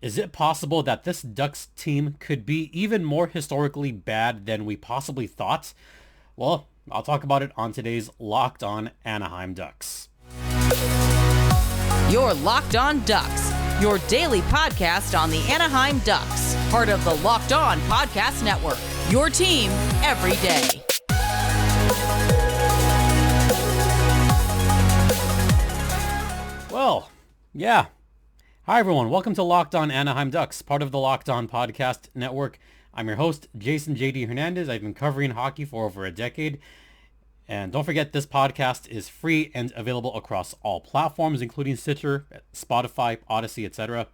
Is it possible that this Ducks team could be even more historically bad than we possibly thought? Well, I'll talk about it on today's Locked On Anaheim Ducks. You're Locked On Ducks, your daily podcast on the Anaheim Ducks, part of the Locked On Podcast Network, your team every day. Well, yeah. Hi, everyone. Welcome to Locked On Anaheim Ducks, part of the Locked On Podcast Network. I'm your host, Jason JD Hernandez. I've been covering hockey for over a decade. And don't forget, this podcast is free and available across all platforms, including Stitcher, Spotify, Odyssey, etc.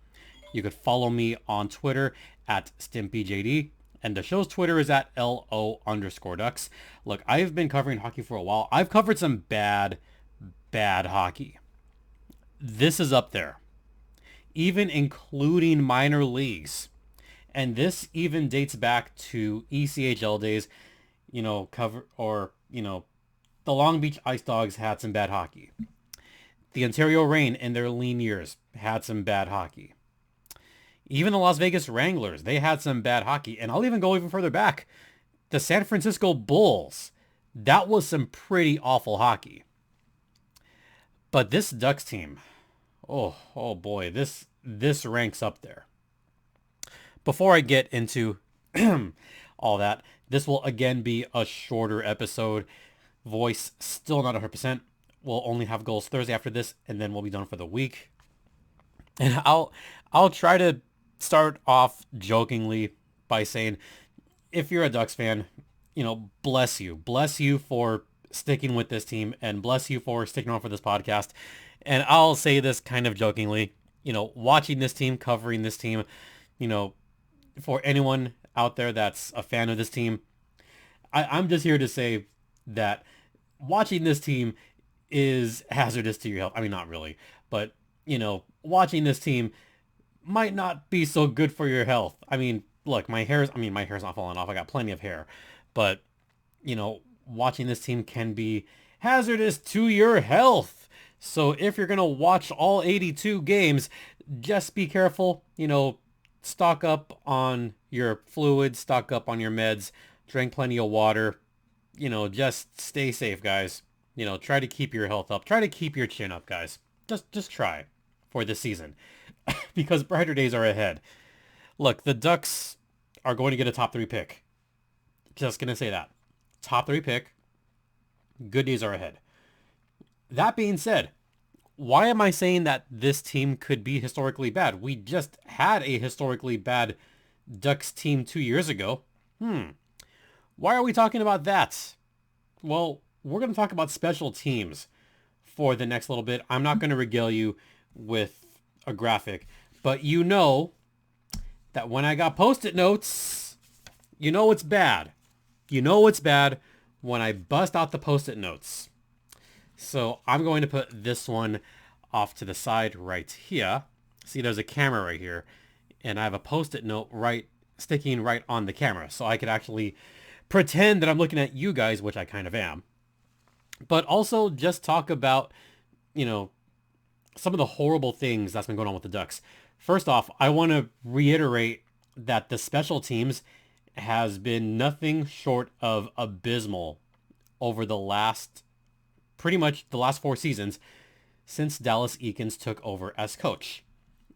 You could follow me on Twitter at StimpyJD. And the show's Twitter is at LO_Ducks. Look, I've been covering hockey for a while. I've covered some bad hockey. This is up there, even including minor leagues. And this even dates back to ECHL days, the Long Beach Ice Dogs had some bad hockey. The Ontario Reign in their lean years had some bad hockey. Even the Las Vegas Wranglers, they had some bad hockey. And I'll even go even further back. The San Francisco Bulls, that was some pretty awful hockey. But this Ducks team, oh boy, this ranks up there. Before I get into all that, this will again be a shorter episode. Voice still not 100%. We'll only have goals Thursday after this, and then we'll be done for the week. And I'll try to start off jokingly by saying, if you're a Ducks fan, bless you. Bless you for sticking with this team, and bless you for sticking on for this podcast. And I'll say this kind of jokingly, watching this team, covering this team, for anyone out there that's a fan of this team, I'm just here to say that watching this team is hazardous to your health. I mean, not really, but, watching this team might not be so good for your health. I mean, look, my hair's not falling off. I got plenty of hair, but, watching this team can be hazardous to your health. So if you're going to watch all 82 games, just be careful, stock up on your fluids, stock up on your meds, drink plenty of water, just stay safe, guys. Try to keep your health up. Try to keep your chin up, guys. Just try for this season because brighter days are ahead. Look, the Ducks are going to get a top 3 pick. Just going to say that. Top 3 pick. Good days are ahead. That being said, why am I saying that this team could be historically bad? We just had a historically bad Ducks team 2 years ago. Why are we talking about that? Well, we're going to talk about special teams for the next little bit. I'm not going to regale you with a graphic, but that when I got Post-it notes, it's bad. It's bad when I bust out the Post-it notes. So I'm going to put this one off to the side right here. See, there's a camera right here, and I have a Post-it note sticking right on the camera, so I could actually pretend that I'm looking at you guys, which I kind of am. But also just talk about, some of the horrible things that's been going on with the Ducks. First off, I want to reiterate that the special teams has been nothing short of abysmal over pretty much the last 4 seasons since Dallas Eakins took over as coach.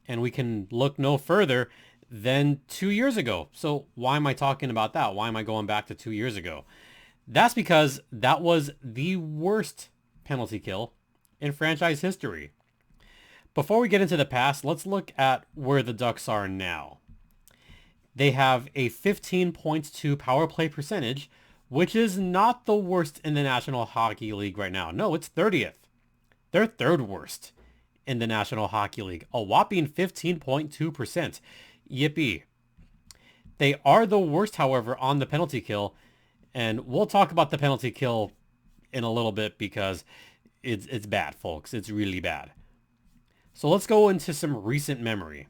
And we can look no further than 2 years ago. So why am I talking about that? Why am I going back to 2 years ago? That's because that was the worst penalty kill in franchise history. Before we get into the past, let's look at where the Ducks are now. They have a 15.2 power play percentage, which is not the worst in the National Hockey League right now. No, it's 30th. They're third worst in the National Hockey League. A whopping 15.2%. Yippee. They are the worst, however, on the penalty kill. And we'll talk about the penalty kill in a little bit because it's bad, folks. It's really bad. So let's go into some recent memory.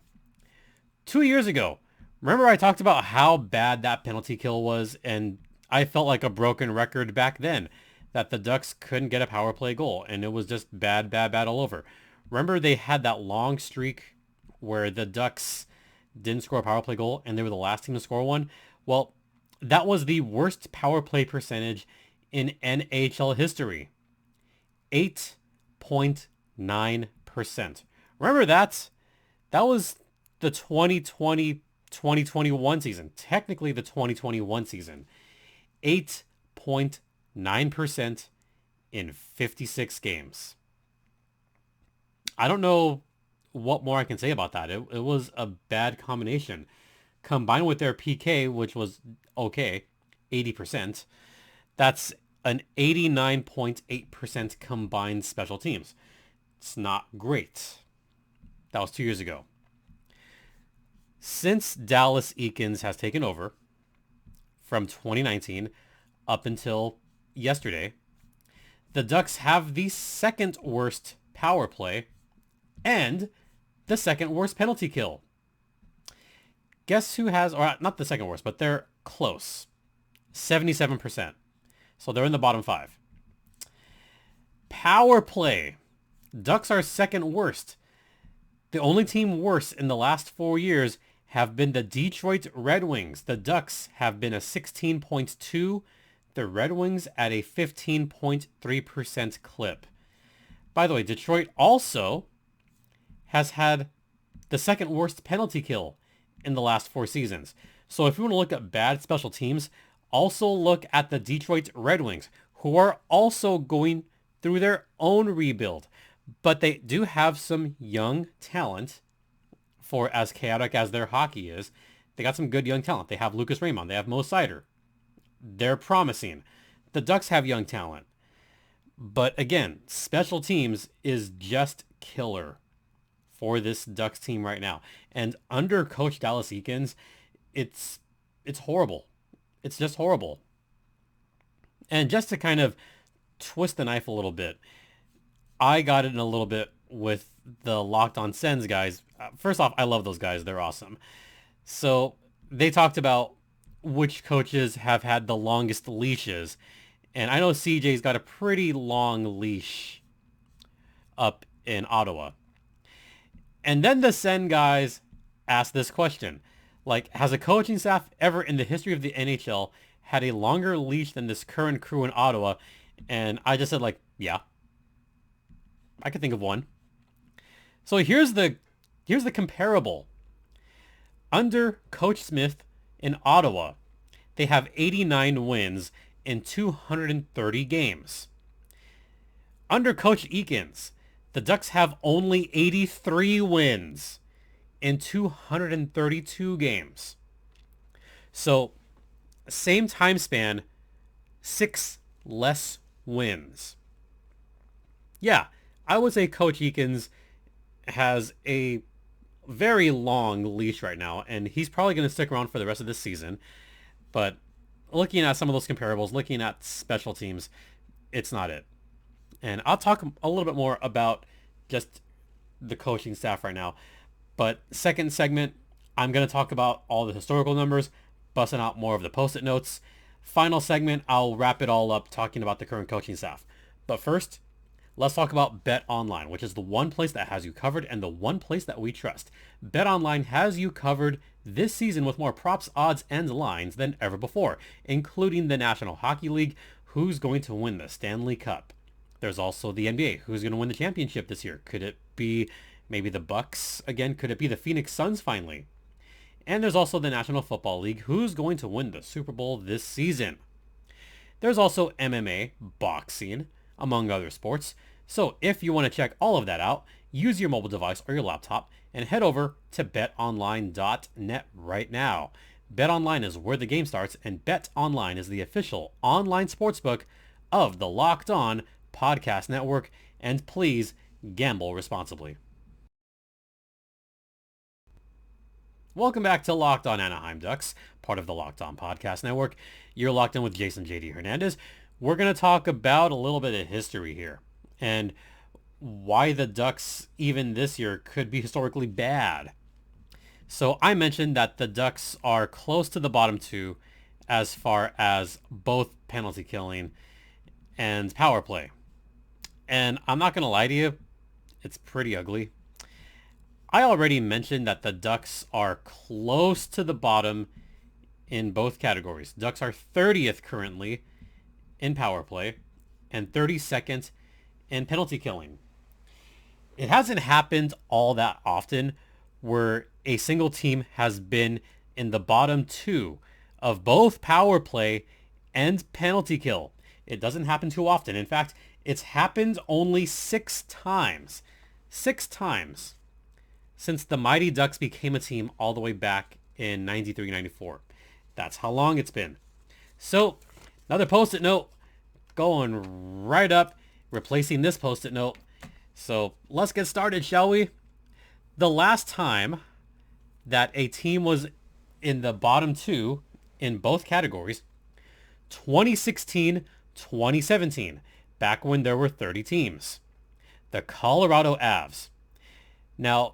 2 years ago, remember I talked about how bad that penalty kill was, and I felt like a broken record back then that the Ducks couldn't get a power play goal, and it was just bad all over. Remember they had that long streak where the Ducks didn't score a power play goal, and they were the last team to score one. Well, that was the worst power play percentage in NHL history. 8.9%. Remember that? That was the 2020-2021 season. Technically the 2021 season. 8.9% in 56 games. I don't know what more I can say about that. It was a bad combination. Combined with their PK, which was okay, 80%, that's an 89.8% combined special teams. It's not great. That was 2 years ago. Since Dallas Eakins has taken over from 2019 up until yesterday, the Ducks have the second worst power play and the second worst penalty kill. Guess who has, or not the second worst, but they're close. 77%. So they're in the bottom 5. Power play. Ducks are second worst. The only team worse in the last 4 years have been the Detroit Red Wings. The Ducks have been a 16.2, the Red Wings at a 15.3% clip. By the way, Detroit also has had the second worst penalty kill in the last 4 seasons. So if you want to look at bad special teams, also look at the Detroit Red Wings, who are also going through their own rebuild. But they do have some young talent for as chaotic as their hockey is. They got some good young talent. They have Lucas Raymond. They have Mo Seider. They're promising. The Ducks have young talent. But again, special teams is just killer for this Ducks team right now. And under Coach Dallas Eakins, it's horrible. It's just horrible. And just to kind of twist the knife a little bit, I got in a little bit with the Locked On Sens guys. First off, I love those guys. They're awesome. So they talked about which coaches have had the longest leashes. And I know CJ's got a pretty long leash up in Ottawa. And then the Sen guys asked this question. Like, has a coaching staff ever in the history of the NHL had a longer leash than this current crew in Ottawa? And I just said, like, yeah. I could think of one. So here's the comparable. Under Coach Smith in Ottawa, they have 89 wins in 230 games. Under Coach Eakins, the Ducks have only 83 wins in 232 games. So, same time span, 6 less wins. Yeah, I would say Coach Eakins has a very long leash right now, and he's probably going to stick around for the rest of this season. But looking at some of those comparables, looking at special teams, it's not it. And I'll talk a little bit more about just the coaching staff right now. But second segment, I'm going to talk about all the historical numbers, busting out more of the post-it notes. Final segment, I'll wrap it all up talking about the current coaching staff. But first, let's talk about Bet Online, which is the one place that has you covered and the one place that we trust. Bet Online has you covered this season with more props, odds, and lines than ever before, including the National Hockey League, who's going to win the Stanley Cup. There's also the NBA, who's going to win the championship this year. Could it be maybe the Bucks again? Could it be the Phoenix Suns finally? And there's also the National Football League, who's going to win the Super Bowl this season. There's also MMA, boxing, among other sports. So if you want to check all of that out, use your mobile device or your laptop and head over to betonline.net right now. BetOnline is where the game starts, and BetOnline is the official online sportsbook of the Locked On Podcast Network. And please gamble responsibly. Welcome back to Locked On Anaheim Ducks, part of the Locked On Podcast Network. You're locked in with Jason JD Hernandez. We're going to talk about a little bit of history here and why the Ducks, even this year, could be historically bad. So I mentioned that the Ducks are close to the bottom 2 as far as both penalty killing and power play. And I'm not going to lie to you, it's pretty ugly. I already mentioned that the Ducks are close to the bottom in both categories. Ducks are 30th currently in power play and 32nd in penalty killing. It hasn't happened all that often where a single team has been in the bottom two of both power play and penalty kill. It doesn't happen too often. In fact, it's happened only 6 times. 6 times since the Mighty Ducks became a team all the way back in 93-94. That's how long it's been. So, another post-it note going right up, replacing this post-it note. So, let's get started, shall we? The last time that a team was in the bottom two in both categories, 2016-2017, back when there were 30 teams. The Colorado Avs. Now,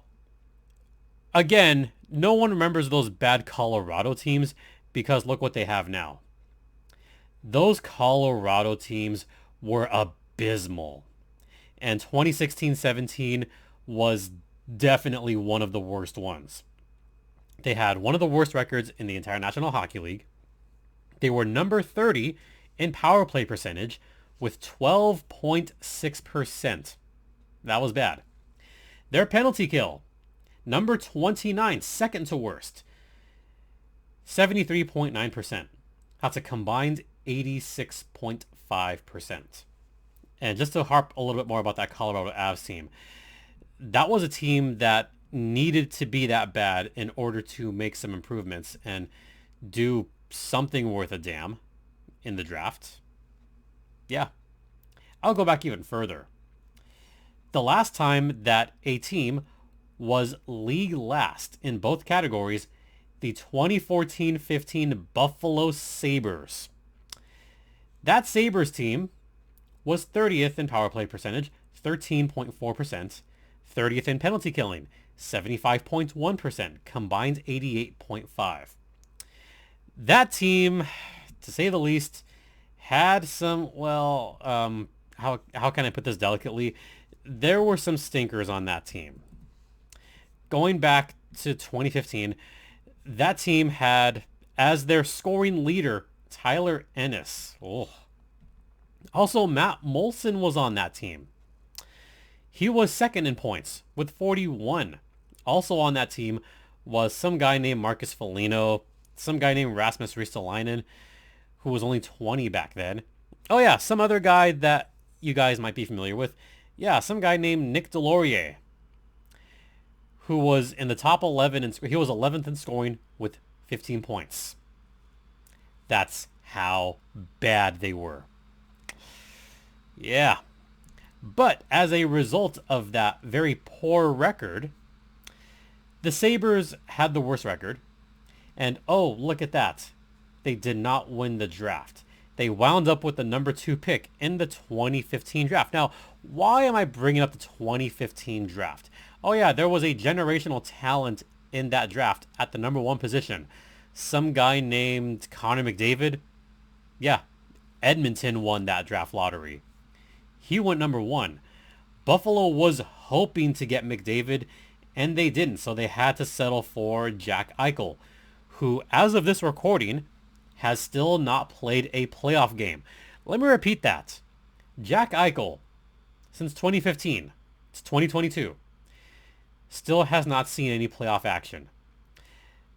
again, no one remembers those bad Colorado teams because look what they have now. Those Colorado teams were abysmal. And 2016-17 was definitely one of the worst ones. They had one of the worst records in the entire National Hockey League. They were number 30 in power play percentage with 12.6%. That was bad. Their penalty kill, number 29, second to worst, 73.9%. That's a combined 86.5%. And just to harp a little bit more about that Colorado Avs team, that was a team that needed to be that bad in order to make some improvements and do something worth a damn in the draft. Yeah. I'll go back even further. The last time that a team was league last in both categories, the 2014-15 Buffalo Sabres. That Sabres team was 30th in power play percentage, 13.4%, 30th in penalty killing, 75.1%, combined 88.5%. That team, to say the least, had some, how can I put this delicately? There were some stinkers on that team. Going back to 2015, that team had as their scoring leader Tyler Ennis. Oh. Also, Matt Molson was on that team. He was second in points with 41. Also on that team was some guy named Marcus Foligno, some guy named Rasmus Ristolainen, who was only 20 back then. Oh yeah, some other guy that you guys might be familiar with. Yeah, some guy named Nick Delorier, who was in the top 11, and he was 11th in scoring with 15 points. That's how bad they were. Yeah. But as a result of that very poor record, the Sabres had the worst record. And oh, look at that. They did not win the draft. They wound up with the number 2 pick in the 2015 draft. Now, why am I bringing up the 2015 draft? Oh yeah, there was a generational talent in that draft at the number 1 position. Some guy named Connor McDavid. Yeah, Edmonton won that draft lottery. He went number 1. Buffalo was hoping to get McDavid, and they didn't, so they had to settle for Jack Eichel, who, as of this recording, has still not played a playoff game. Let me repeat that. Jack Eichel, since 2015, it's 2022, still has not seen any playoff action.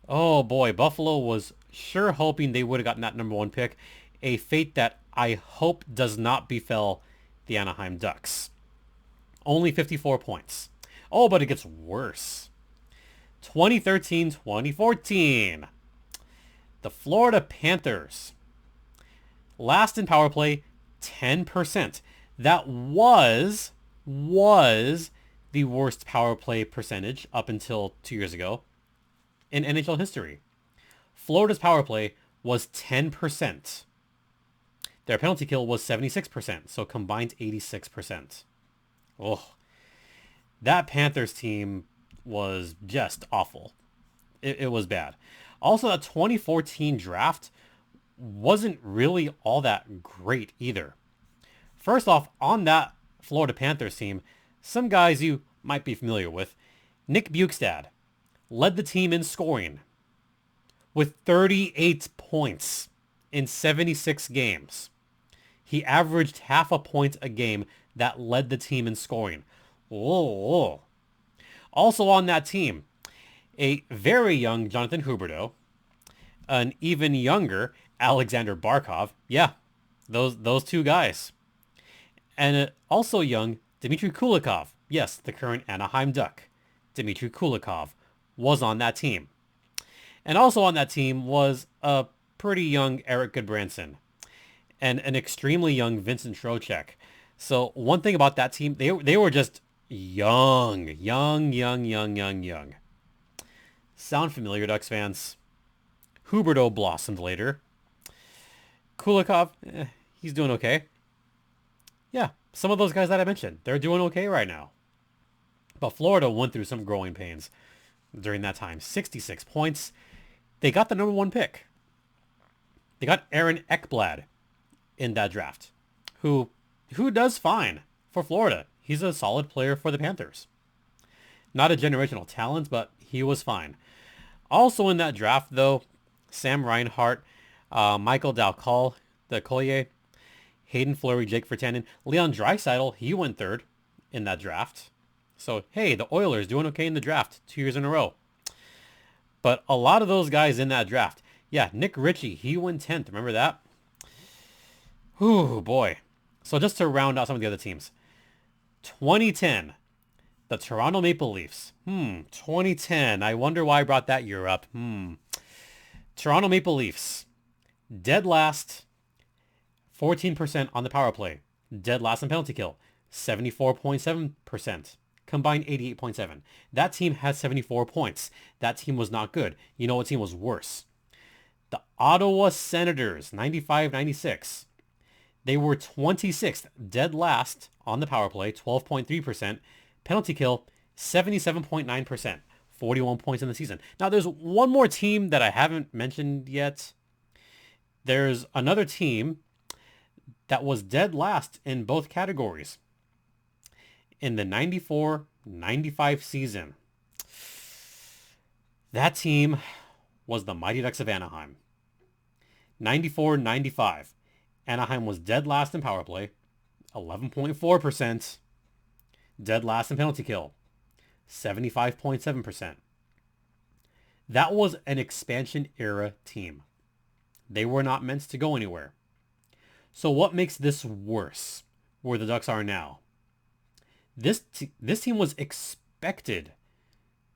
Oh boy, Buffalo was sure hoping they would have gotten that number 1 pick, a fate that I hope does not befell the Anaheim Ducks. Only 54 points. Oh, but it gets worse. 2013-2014. The Florida Panthers. Last in power play, 10%. That was the worst power play percentage up until 2 years ago in NHL history. Florida's power play was 10%. Their penalty kill was 76%, so combined 86%. Oh, that Panthers team was just awful. It was bad. Also, that 2014 draft wasn't really all that great either. First off, on that Florida Panthers team, some guys you might be familiar with. Nick Bukestad led the team in scoring with 38 points in 76 games. He averaged half a point a game that led the team in scoring. Whoa. Also on that team, a very young Jonathan Huberdeau, an even younger Alexander Barkov. Yeah, those two guys. And also young Dmitry Kulikov. Yes, the current Anaheim Duck. Dmitry Kulikov was on that team. And also on that team was a pretty young Eric Goodbranson and an extremely young Vincent Trocheck. So one thing about that team, they were just young. Sound familiar, Ducks fans? Huberdeau blossomed later. Kulikov, he's doing okay. Yeah, some of those guys that I mentioned, they're doing okay right now. But Florida went through some growing pains during that time. 66 points. They got the number 1 pick. They got Aaron Ekblad in that draft, who does fine for Florida. He's a solid player for the Panthers. Not a generational talent, but he was fine. Also in that draft, though, Sam Reinhart, Michael Dalcal, the Collier, Hayden Fleury, Jake Virtanen, Leon Draisaitl, he went 3rd in that draft. So, hey, the Oilers doing okay in the draft 2 years in a row. But a lot of those guys in that draft. Yeah, Nick Ritchie, he went 10th. Remember that? Whew, boy. So just to round out some of the other teams. 2010, the Toronto Maple Leafs. 2010. I wonder why I brought that year up. Toronto Maple Leafs. Dead last, 14% on the power play. Dead last in penalty kill, 74.7%. Combined 88.7. That team had 74 points. That team was not good. You know what team was worse? The Ottawa Senators, 95-96. They were 26th, dead last on the power play, 12.3%. Penalty kill, 77.9%. 41 points in the season. Now, there's one more team that I haven't mentioned yet. There's another team that was dead last in both categories in the 94-95 season. That team was the Mighty Ducks of Anaheim. 94-95. Anaheim was dead last in power play, 11.4%. Dead last in penalty kill, 75.7%. That was an expansion era team. They were not meant to go anywhere. So what makes this worse, where the Ducks are now? This team was expected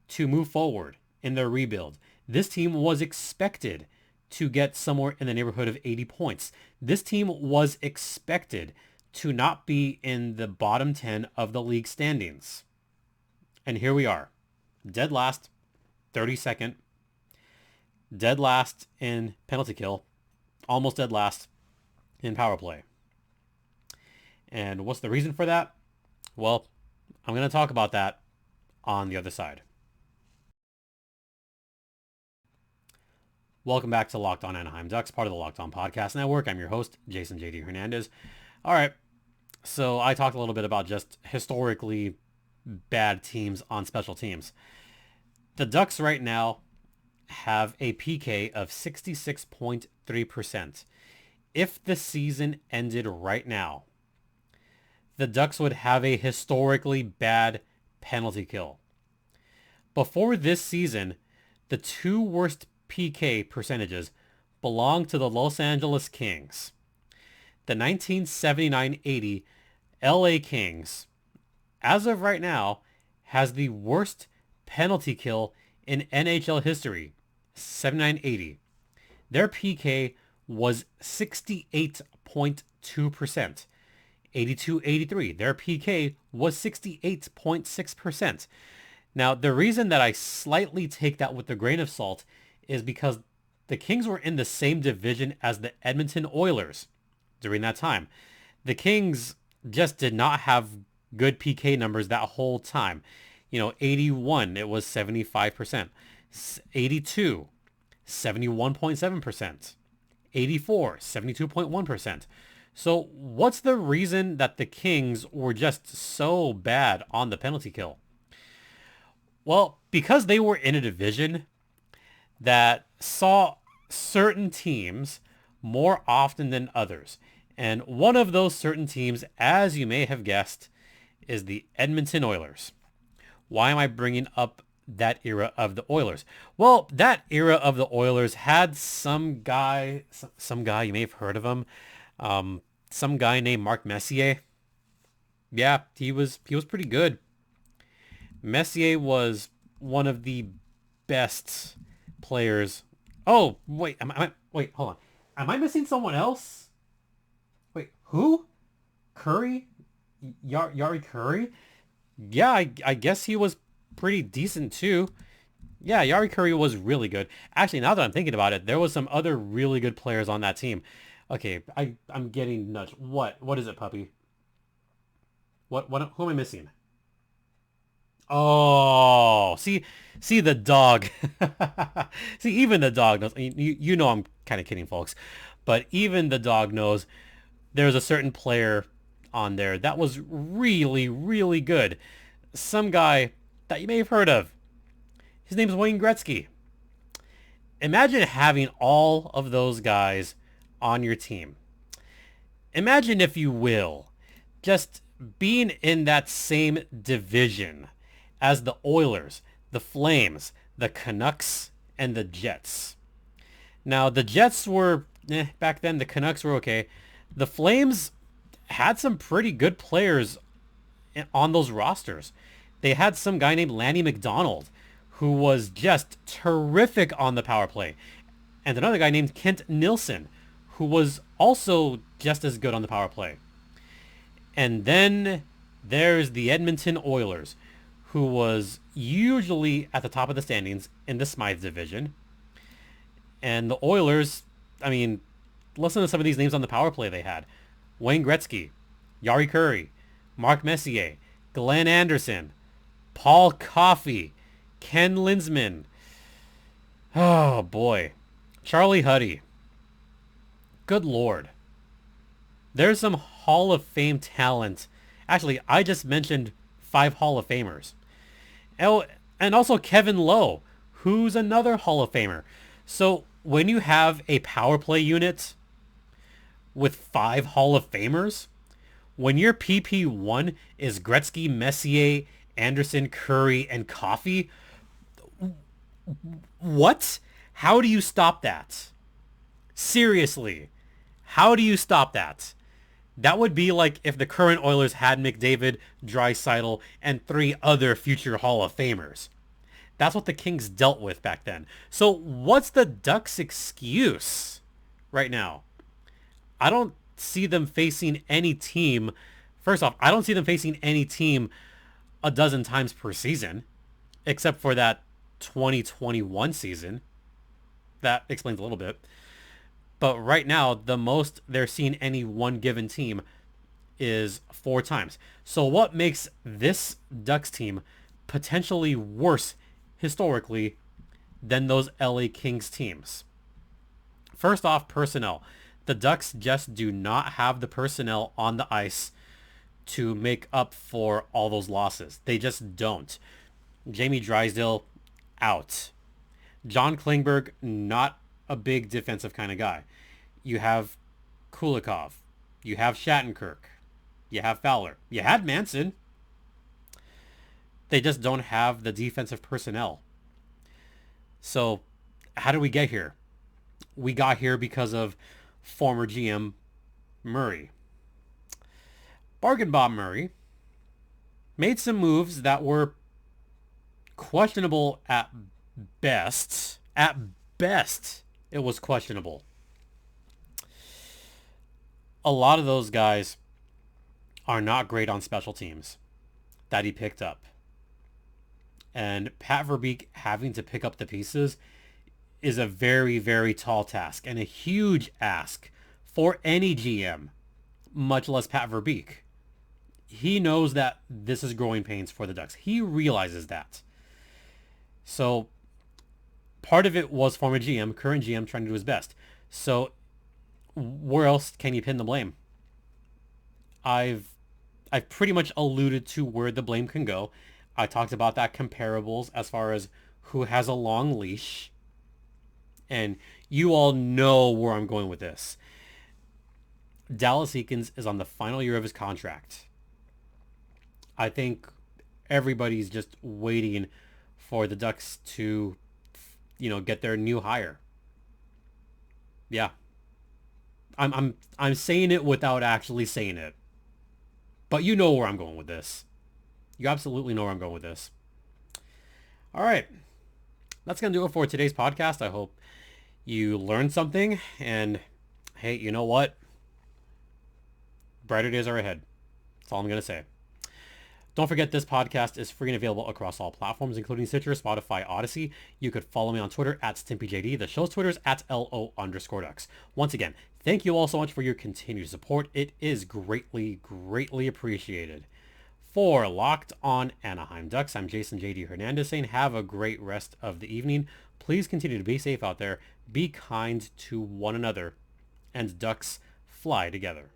to move forward in their rebuild. This team was expected to get somewhere in the neighborhood of 80 points. This team was expected to not be in the bottom 10 of the league standings. And here we are, dead last, 32nd, dead last in penalty kill, almost dead last in power play. And what's the reason for that? Well, I'm going to talk about that on the other side. Welcome back to Locked On Anaheim Ducks, part of the Locked On Podcast Network. I'm your host, Jason J.D. Hernandez. All right, so I talked a little bit about just historically bad teams on special teams. The Ducks right now have a PK of 66.3%. If the season ended right now, the Ducks would have a historically bad penalty kill. Before this season, the 2 worst PK percentages belong to the Los Angeles Kings. The 1979-80 LA Kings, as of right now, has the worst penalty kill in NHL history, 79-80. Their PK was 68.2%. 82-83, their PK was 68.6%. Now, the reason that I slightly take that with a grain of salt is because the Kings were in the same division as the Edmonton Oilers during that time. The Kings just did not have good PK numbers that whole time. 81, it was 75%. 82, 71.7%. 84, 72.1%. So what's the reason that the Kings were just so bad on the penalty kill? Well, because they were in a division that saw certain teams more often than others. And one of those certain teams, as you may have guessed, is the Edmonton Oilers. Why am I bringing up that era of the Oilers? Well, that era of the Oilers had some guy you may have heard of him, some guy named Mark Messier. Yeah, he was pretty good. Messier was one of the best players. Oh, wait, wait, hold on. Am I missing someone else? Wait, who? Curry? Yari Curry? Yeah, I guess he was pretty decent too. Yeah, Yari Curry was really good. Actually, now that I'm thinking about it, there was some other really good players on that team. Okay, I'm getting nudged. What is it, puppy? Who am I missing? Oh, see the dog. See, even the dog knows. You know I'm kind of kidding, folks, but even the dog knows there's a certain player on there that was really, really good. Some guy that you may have heard of. His name is Wayne Gretzky. Imagine having all of those guys on your team. Imagine, if you will, just being in that same division as the Oilers, the Flames, the Canucks, and the Jets. Now, the Jets were, back then, the Canucks were okay. The Flames had some pretty good players on those rosters. They had some guy named Lanny McDonald, who was just terrific on the power play. And another guy named Kent Nilsson, who was also just as good on the power play. And then there's the Edmonton Oilers, who was usually at the top of the standings in the Smythe division. And the Oilers, I mean, listen to some of these names on the power play they had. Wayne Gretzky, Yari Curry, Mark Messier, Glenn Anderson, Paul Coffey, Ken Linsman. Oh, boy. Charlie Huddy. Good Lord. There's some Hall of Fame talent. Actually, I just mentioned 5 Hall of Famers. Oh, and also Kevin Lowe, who's another Hall of Famer. So when you have a power play unit with 5 Hall of Famers, when your PP1 is Gretzky, Messier, Anderson, Curry, and Coffey, what? How do you stop that? Seriously, how do you stop that? That would be like if the current Oilers had McDavid, Draisaitl, and 3 other future Hall of Famers. That's what the Kings dealt with back then. So what's the Ducks' excuse right now? I don't see them facing any team. First off, I don't see them facing any team a dozen times per season, except for that 2021 season. That explains a little bit. But right now, the most they're seeing any one given team is 4 times. So what makes this Ducks team potentially worse historically than those LA Kings teams? First off, personnel. The Ducks just do not have the personnel on the ice to make up for all those losses. They just don't. Jamie Drysdale, out. John Klingberg, not a big defensive kind of guy. You have Kulikov. You have Shattenkirk. You have Fowler. You had Manson. They just don't have the defensive personnel. So how did we get here? We got here because of former GM Murray. Bargain Bob Murray made some moves that were questionable at best. At best, it was questionable. A lot of those guys are not great on special teams that he picked up. And Pat Verbeek having to pick up the pieces is a very, very tall task and a huge ask for any GM, much less Pat Verbeek. He knows that this is growing pains for the Ducks. He realizes that. So part of it was former GM, current GM trying to do his best. So where else can you pin the blame? I've pretty much alluded to where the blame can go. I talked about that comparables as far as who has a long leash. And you all know where I'm going with this. Dallas Eakins is on the final year of his contract. I think everybody's just waiting for the Ducks to, get their new hire. Yeah. I'm saying it without actually saying it. But you know where I'm going with this. You absolutely know where I'm going with this. All right. That's going to do it for today's podcast. I hope you learned something. And hey, you know what? Brighter days are ahead. That's all I'm going to say. Don't forget, this podcast is free and available across all platforms, including Stitcher, Spotify, Odyssey. You could follow me on Twitter at StimpyJD. The show's Twitter is at @LO_Ducks. Once again, thank you all so much for your continued support. It is greatly, greatly appreciated. For Locked On Anaheim Ducks, I'm Jason JD Hernandez saying have a great rest of the evening. Please continue to be safe out there. Be kind to one another. And Ducks fly together.